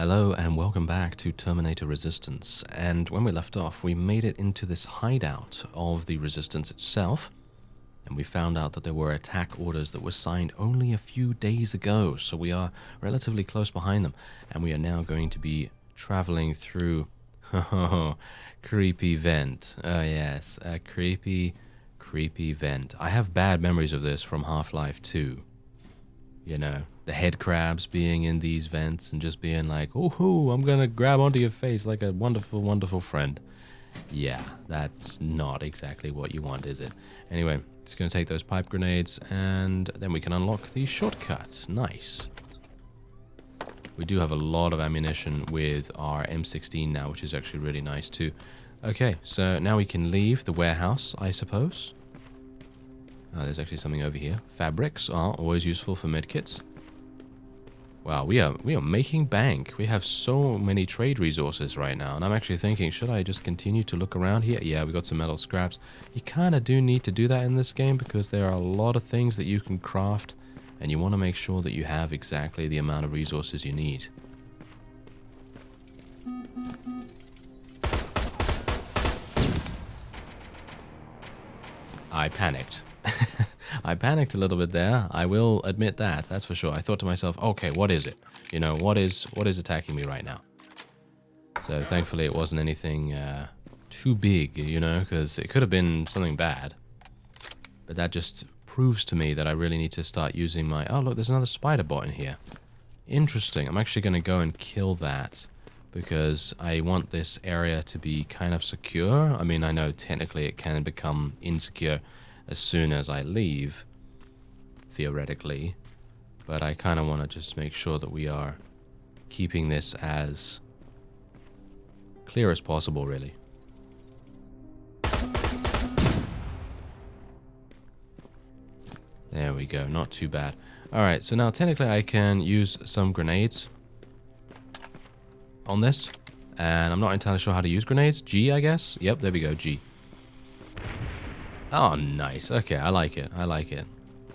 Hello and welcome back to Terminator Resistance, and when we left off we made it into this hideout of the Resistance itself, and we found out that there were attack orders that were signed only a few days ago, so we are relatively close behind them, and we are now going to be traveling through creepy vent. Oh yes, a creepy vent. I have bad memories of this from Half-Life 2. You know, the head crabs being in these vents and just being like, oh, I'm gonna grab onto your face like a wonderful, wonderful friend. Yeah, that's not exactly what you want, is it? Anyway, it's gonna take those pipe grenades and then we can unlock the shortcut. Nice. We do have a lot of ammunition with our M16 now, which is actually really nice too. Okay, so now we can leave the warehouse, I suppose. There's actually something over here. Fabrics are always useful for medkits. Wow, we are making bank. We have so many trade resources right now, and I'm actually thinking, should I just continue to look around here? Yeah, we got some metal scraps. You kind of do need to do that in this game because there are a lot of things that you can craft, and you want to make sure that you have exactly the amount of resources you need. I panicked. I panicked a little bit there. I will admit that. That's for sure. I thought to myself, okay, what is it? You know, what is attacking me right now? So thankfully it wasn't anything too big, you know, because it could have been something bad. But that just proves to me that I really need to start using my... Oh, look, there's another SPIDERBOT in here. Interesting. I'm actually going to go and kill that because I want this area to be kind of secure. I mean, I know technically it can become insecure as soon as I leave, theoretically, but I kind of want to just make sure that we are keeping this as clear as possible, really. There we go, not too bad. Alright, so now technically I can use some grenades on this, and I'm not entirely sure how to use grenades. G, I guess? Yep, there we go, G. Oh, nice. Okay, I like it. I like it.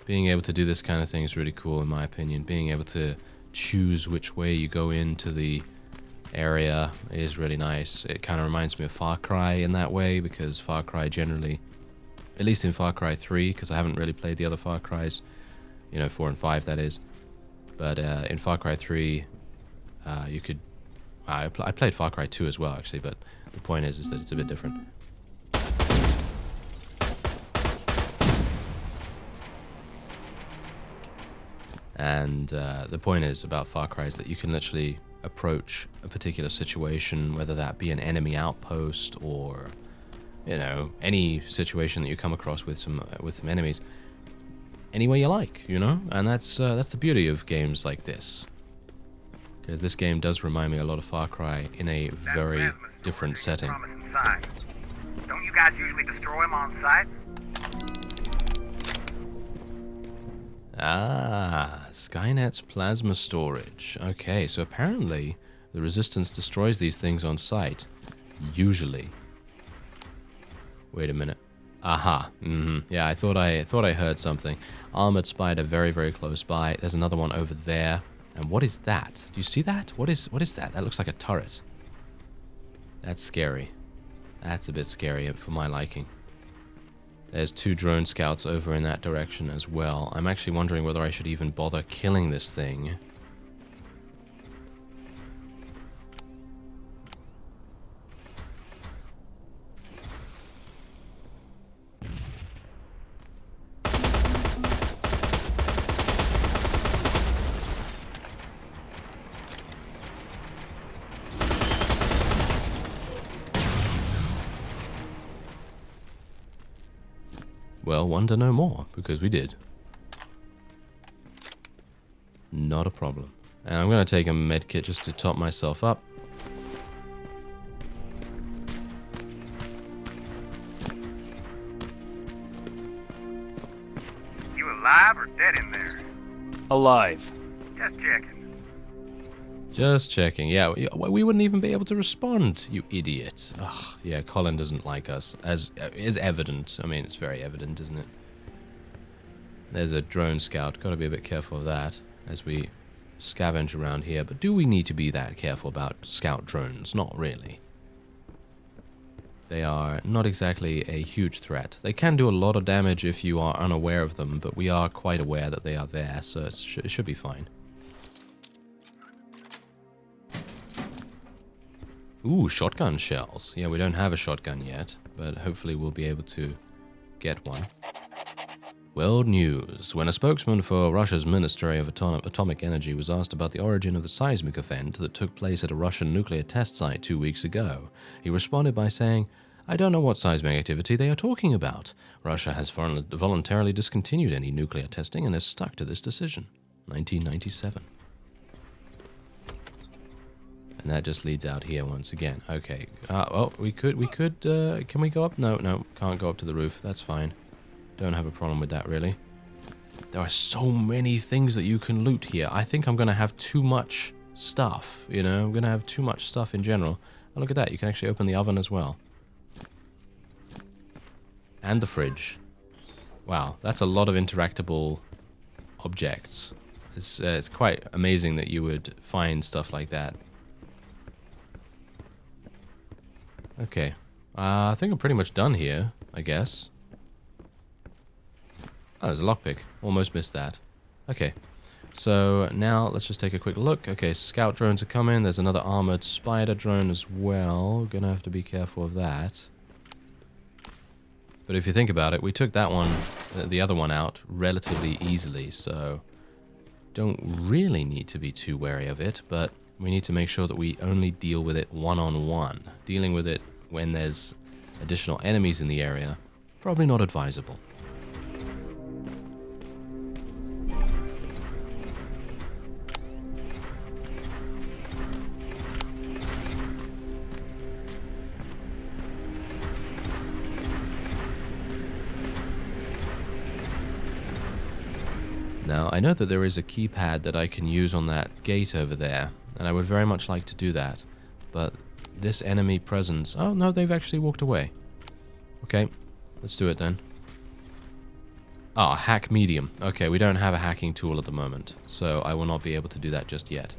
Being able to do this kind of thing is really cool, in my opinion. Being able to choose which way you go into the area is really nice. It kind of reminds me of Far Cry in that way, because Far Cry generally, at least in Far Cry 3, because I haven't really played the other Far Cries, you know, 4 and 5, that is. But in Far Cry 3, you could... I played Far Cry 2 as well, actually, but the point is that it's a bit different. And the point is about Far Cry is that you can literally approach a particular situation, whether that be an enemy outpost or, you know, any situation that you come across with some enemies, any way you like, you know. And that's the beauty of games like this, because this game does remind me a lot of Far Cry in a very different setting. Don't you guys usually destroy them on sight? Ah, Skynet's plasma storage. Okay, so apparently the Resistance destroys these things on sight. Usually. Wait a minute. Aha. Yeah, I thought I heard something. Armored spider very, very close by. There's another one over there. And what is that? Do you see that? What is that? That looks like a turret. That's scary. That's a bit scary for my liking. There's 2 drone scouts over in that direction as well. I'm actually wondering whether I should even bother killing this thing. Well, wonder no more, because we did. Not a problem. And I'm going to take a medkit just to top myself up. You alive or dead in there? Alive. Just checking. Just checking. Yeah, we wouldn't even be able to respond, you idiot. Ugh, yeah, Colin doesn't like us, as is evident. I mean, it's very evident, isn't it? There's a drone scout. Got to be a bit careful of that as we scavenge around here, but do we need to be that careful about scout drones? Not really. They are not exactly a huge threat. They can do a lot of damage if you are unaware of them, but we are quite aware that they are there, so it should be fine. Ooh, shotgun shells. Yeah, we don't have a shotgun yet, but hopefully we'll be able to get one. World news. When a spokesman for Russia's Ministry of Atomic Energy was asked about the origin of the seismic event that took place at a Russian nuclear test site 2 weeks ago, he responded by saying, "I don't know what seismic activity they are talking about. Russia has voluntarily discontinued any nuclear testing and has stuck to this decision." 1997. And that just leads out here once again. Okay. Oh, we could, can we go up? No, can't go up to the roof. That's fine. Don't have a problem with that, really. There are so many things that you can loot here. I think I'm going to have too much stuff, you know? I'm going to have too much stuff in general. Oh, look at that. You can actually open the oven as well. And the fridge. Wow, that's a lot of interactable objects. It's quite amazing that you would find stuff like that. Okay. I think I'm pretty much done here, I guess. Oh, there's a lockpick. Almost missed that. Okay. So now let's just take a quick look. Okay, scout drones are coming. There's another armored spider drone as well. Gonna have to be careful of that. But if you think about it, we took that one, the other one out relatively easily, so don't really need to be too wary of it, but we need to make sure that we only deal with it one-on-one. Dealing with it when there's additional enemies in the area, probably not advisable. Now, I know that there is a keypad that I can use on that gate over there, and I would very much like to do that, but this enemy presence... Oh, no, they've actually walked away. Okay, let's do it then. Ah, hack medium. Okay, we don't have a hacking tool at the moment, so I will not be able to do that just yet.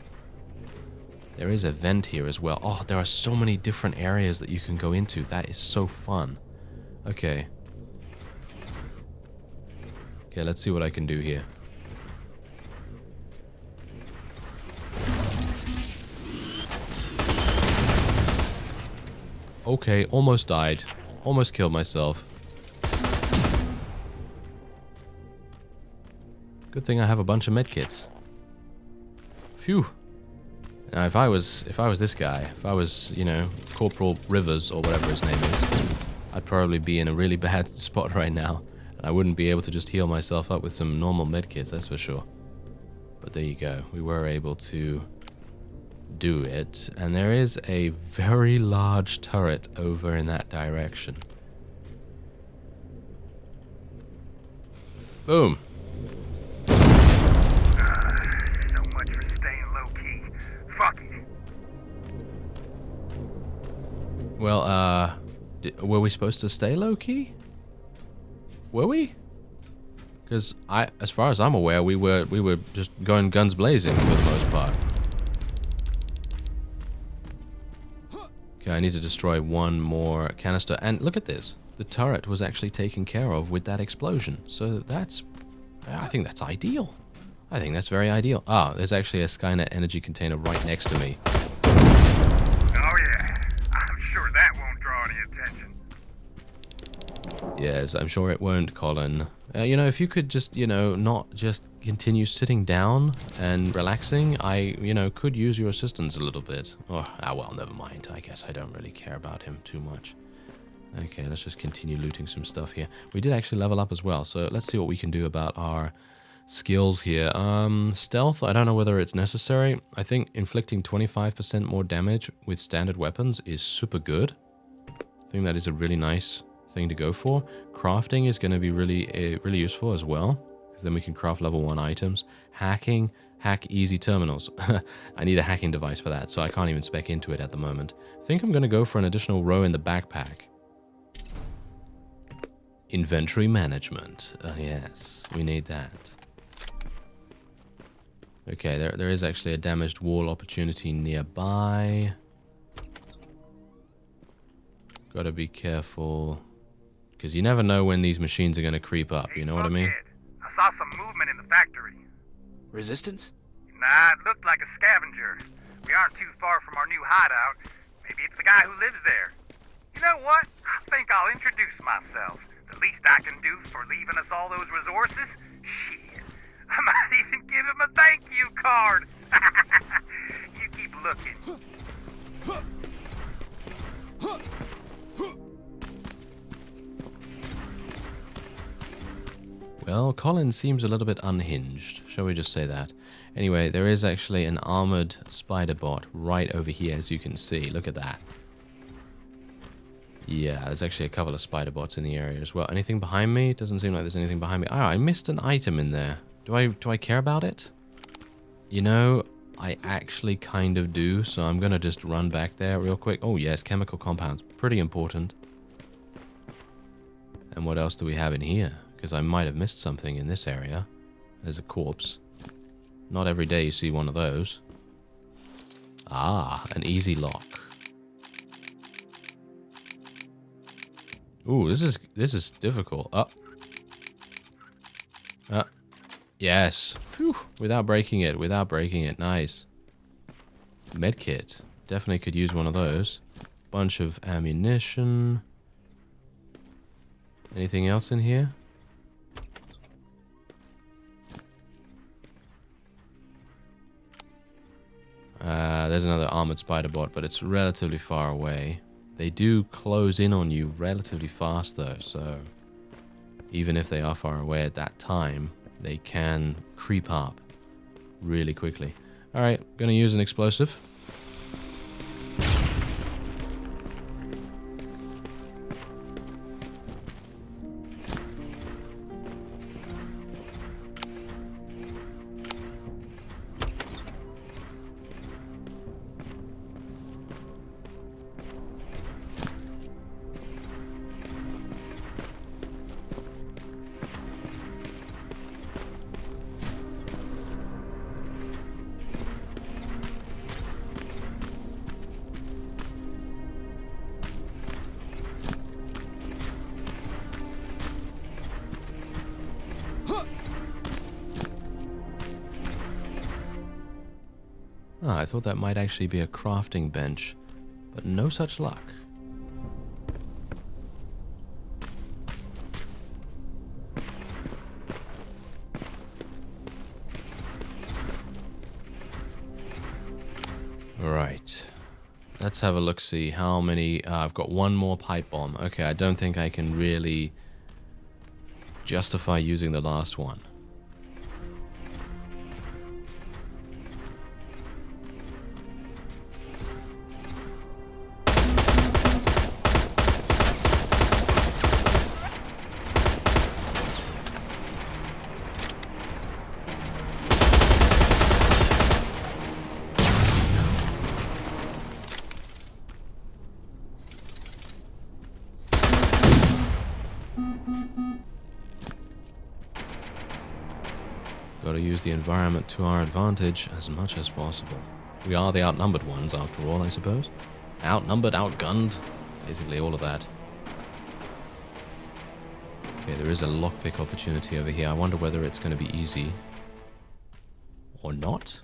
There is a vent here as well. Oh, there are so many different areas that you can go into. That is so fun. Okay. Okay, let's see what I can do here. Okay, almost died. Almost killed myself. Good thing I have a bunch of medkits. Phew. Now, if I was this guy, if I was, you know, Corporal Rivers or whatever his name is, I'd probably be in a really bad spot right now. And I wouldn't be able to just heal myself up with some normal medkits, that's for sure. But there you go. We were able to do it, and there is a very large turret over in that direction. Boom. So much for staying low-key. Fuck it. Well, were we supposed to stay low-key? Were we? Because as far as I'm aware, we were just going guns blazing for the most part. Okay, I need to destroy one more canister. And look at this. The turret was actually taken care of with that explosion. So that's... I think that's ideal. I think that's very ideal. Ah, there's actually a Skynet energy container right next to me. Oh yeah. I'm sure that won't draw any attention. Yes, I'm sure it won't, Colin. You know, if you could just, you know, not just continue sitting down and relaxing, I, you know, could use your assistance a little bit. Oh, well, never mind. I guess I don't really care about him too much. Okay, let's just continue looting some stuff here. We did actually level up as well, so let's see what we can do about our skills here. Stealth, I don't know whether it's necessary. I think inflicting 25% more damage with standard weapons is super good. I think that is a really nice thing to go for. Crafting is going to be really useful as well, because then we can craft level 1 items. Hacking, hack easy terminals. I need a hacking device for that, so I can't even spec into it at the moment. I think I'm going to go for an additional row in the backpack. Inventory management. Yes, we need that. Okay, there is actually a damaged wall opportunity nearby. Gotta be careful. Because you never know when these machines are going to creep up, you know what I mean? I saw some movement in the factory. Resistance? Nah, it looked like a scavenger. We aren't too far from our new hideout. Maybe it's the guy who lives there. You know what? I think I'll introduce myself. The least I can do for leaving us all those resources? Shit. I might even give him a thank you card. You keep looking. Well, Colin seems a little bit unhinged. Shall we just say that? Anyway, there is actually an armored SPIDERBOT right over here, as you can see. Look at that. Yeah, there's actually a couple of SPIDERBOTs in the area as well. Anything behind me? Doesn't seem like there's anything behind me. Oh, I missed an item in there. Do I care about it? You know, I actually kind of do, so I'm gonna just run back there real quick. Oh yes, chemical compounds. Pretty important. And what else do we have in here? Because I might have missed something in this area. There's a corpse. Not every day you see one of those. Ah, an easy lock. Ooh, this is difficult. Yes. Whew. Without breaking it. Nice. Medkit. Definitely could use one of those. Bunch of ammunition. Anything else in here? There's another armored SPIDERBOT, but it's relatively far away. They do close in on you relatively fast, though, so even if they are far away at that time, they can creep up really quickly. Alright, gonna use an explosive. Ah, I thought that might actually be a crafting bench, but no such luck. Right. Let's have a look, see how many... I've got one more pipe bomb. Okay, I don't think I can really justify using the last one. Gotta use the environment to our advantage as much as possible. We are the outnumbered ones, after all, I suppose. Outnumbered, outgunned, basically all of that. Okay, there is a lockpick opportunity over here. I wonder whether it's going to be easy. Or not?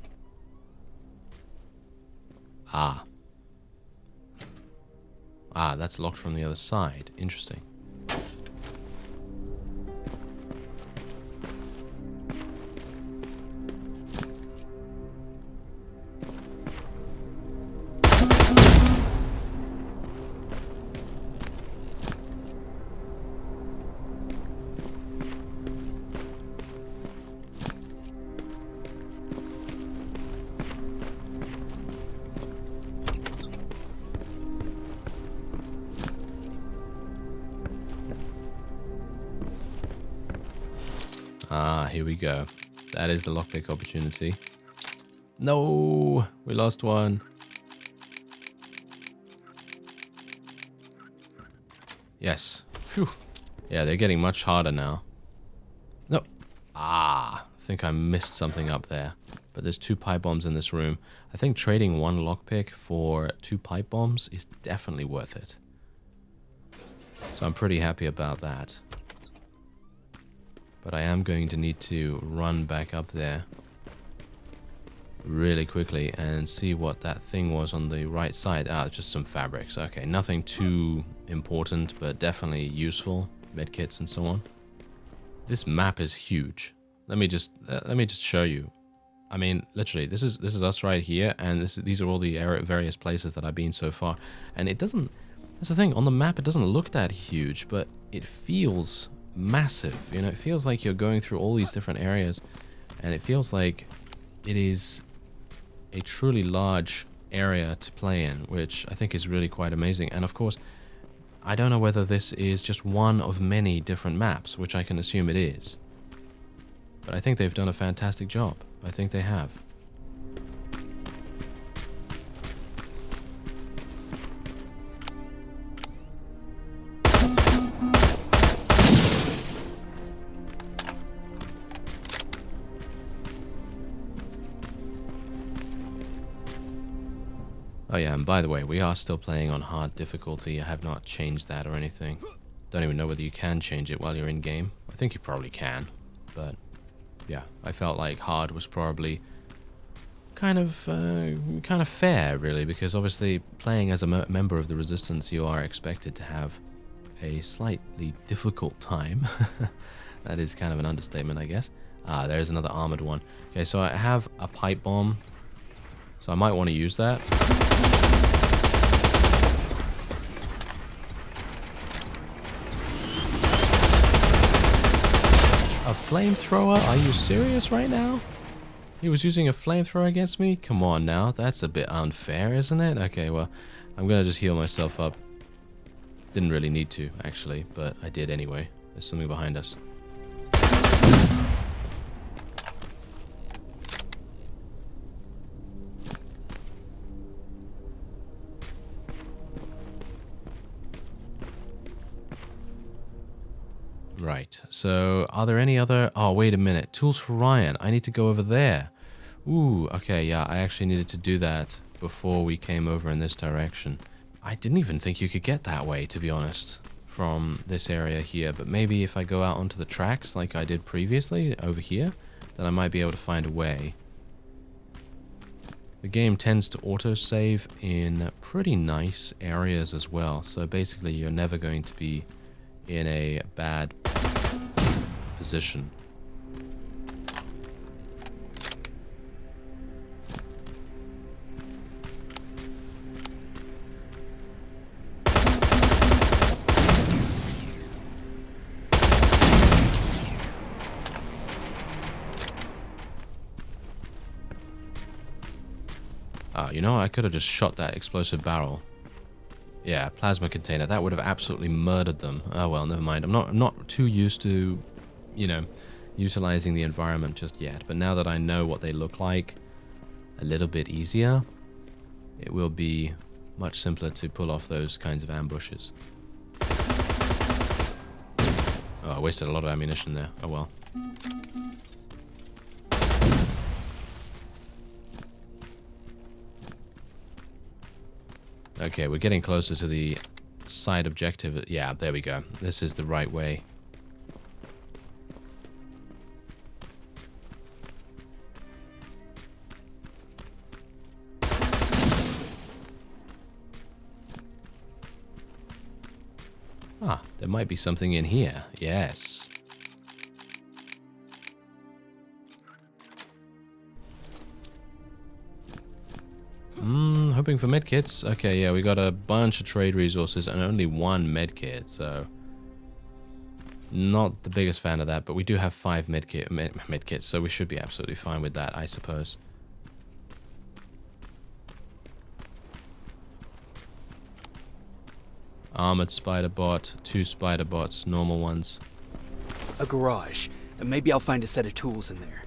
Ah. Ah, that's locked from the other side. Interesting. Ah, here we go. That is the lockpick opportunity. No, we lost one. Yes. Phew. Yeah, they're getting much harder now. No. Ah, I think I missed something up there. but there's 2 pipe bombs in this room. I think trading 1 lockpick for 2 pipe bombs is definitely worth it. So I'm pretty happy about that. But I am going to need to run back up there really quickly and see what that thing was on the right side. Ah, just some fabrics. Okay, nothing too important, but definitely useful. Medkits and so on. This map is huge. Let me just show you. I mean, literally, this is us right here, and these are all the various places that I've been so far. And it doesn't. That's the thing. On the map, it doesn't look that huge, but it feels massive. You know, it feels like you're going through all these different areas, and it feels like it is a truly large area to play in, which I think is really quite amazing. And of course, I don't know whether this is just one of many different maps, which I can assume it is. But I think they've done a fantastic job. I think they have. Oh yeah, and by the way, we are still playing on hard difficulty. I have not changed that or anything. Don't even know whether you can change it while you're in game. I think you probably can, but yeah, I felt like hard was probably kind of fair, really, because obviously playing as a member of the Resistance, you are expected to have a slightly difficult time. That is kind of an understatement, I guess. Ah, there's another armored one. Okay, so I have a pipe bomb, so I might want to use that. A flamethrower? Are you serious right now? He was using a flamethrower against me? Come on now, that's a bit unfair, isn't it? Okay, well, I'm gonna just heal myself up. Didn't really need to, actually, but I did anyway. There's something behind us. Right, so are there any other... Oh, wait a minute. Tools for Ryan. I need to go over there. Ooh, okay, yeah, I actually needed to do that before we came over in this direction. I didn't even think you could get that way, to be honest, from this area here. But maybe if I go out onto the tracks like I did previously over here, then I might be able to find a way. The game tends to autosave in pretty nice areas as well. So basically, you're never going to be in a bad position. You know, I could have just shot that explosive barrel. Yeah, plasma container. That would have absolutely murdered them. Oh well, never mind. I'm not too used to, you know, utilizing the environment just yet. But now that I know what they look like a little bit easier, it will be much simpler to pull off those kinds of ambushes. Oh, I wasted a lot of ammunition there. Oh well. Okay, we're getting closer to the side objective. Yeah, there we go. This is the right way. Ah, there might be something in here. Yes. Hoping for medkits. Okay, yeah, we got a bunch of trade resources and only one medkit, so not the biggest fan of that, but we do have 5 medkits, so we should be absolutely fine with that, I suppose. Armored SPIDERBOT, 2 SPIDERBOTs, normal ones. A garage, and maybe I'll find a set of tools in there.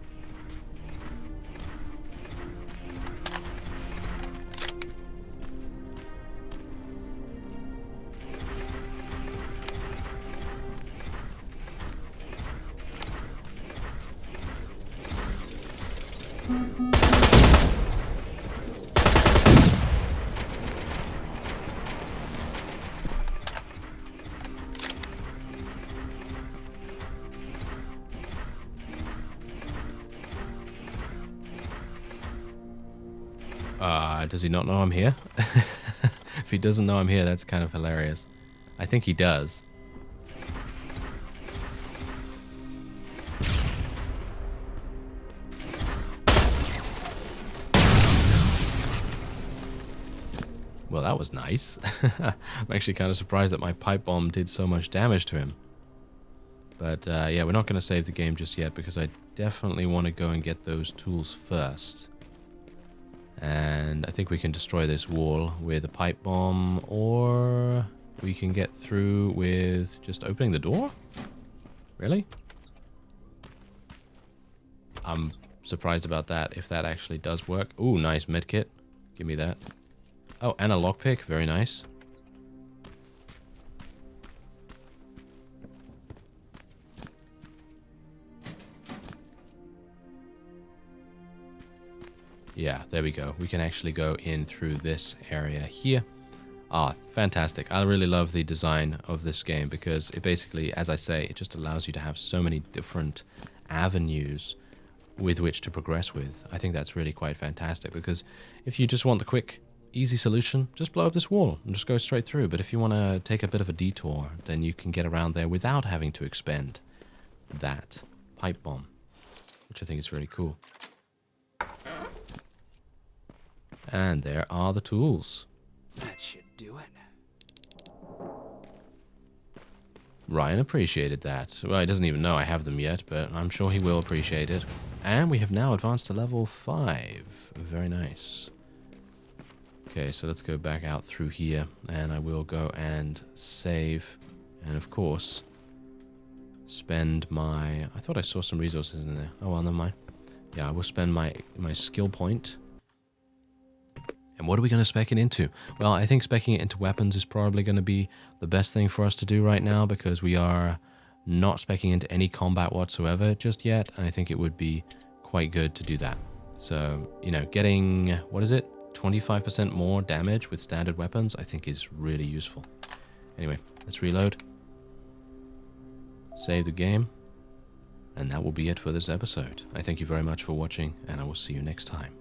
Does he not know I'm here? If he doesn't know I'm here, that's kind of hilarious. I think he does. Well, that was nice. I'm actually kind of surprised that my pipe bomb did so much damage to him. But yeah, we're not going to save the game just yet because I definitely want to go and get those tools first. And I think we can destroy this wall with a pipe bomb, or we can get through with just opening the door? Really? I'm surprised about that, if that actually does work. Ooh, nice medkit. Give me that. Oh, and a lockpick. Very nice. Yeah, there we go. We can actually go in through this area here. Ah, fantastic. I really love the design of this game because it basically, as I say, it just allows you to have so many different avenues with which to progress with. I think that's really quite fantastic because if you just want the quick, easy solution, just blow up this wall and just go straight through. But if you want to take a bit of a detour, then you can get around there without having to expend that pipe bomb, which I think is really cool. And there are the tools. That should do it. Ryan appreciated that. Well, he doesn't even know I have them yet, but I'm sure he will appreciate it. And we have now advanced to level 5. Very nice. Okay, so let's go back out through here, and I will go and save, and of course, spend my... I thought I saw some resources in there. Oh, well, never mind. Yeah, I will spend my skill point. And what are we going to spec it into? Well, I think speccing it into weapons is probably going to be the best thing for us to do right now because we are not speccing into any combat whatsoever just yet. And I think it would be quite good to do that. So, you know, getting, what is it? 25% more damage with standard weapons, I think is really useful. Anyway, let's reload. Save the game. And that will be it for this episode. I thank you very much for watching, and I will see you next time.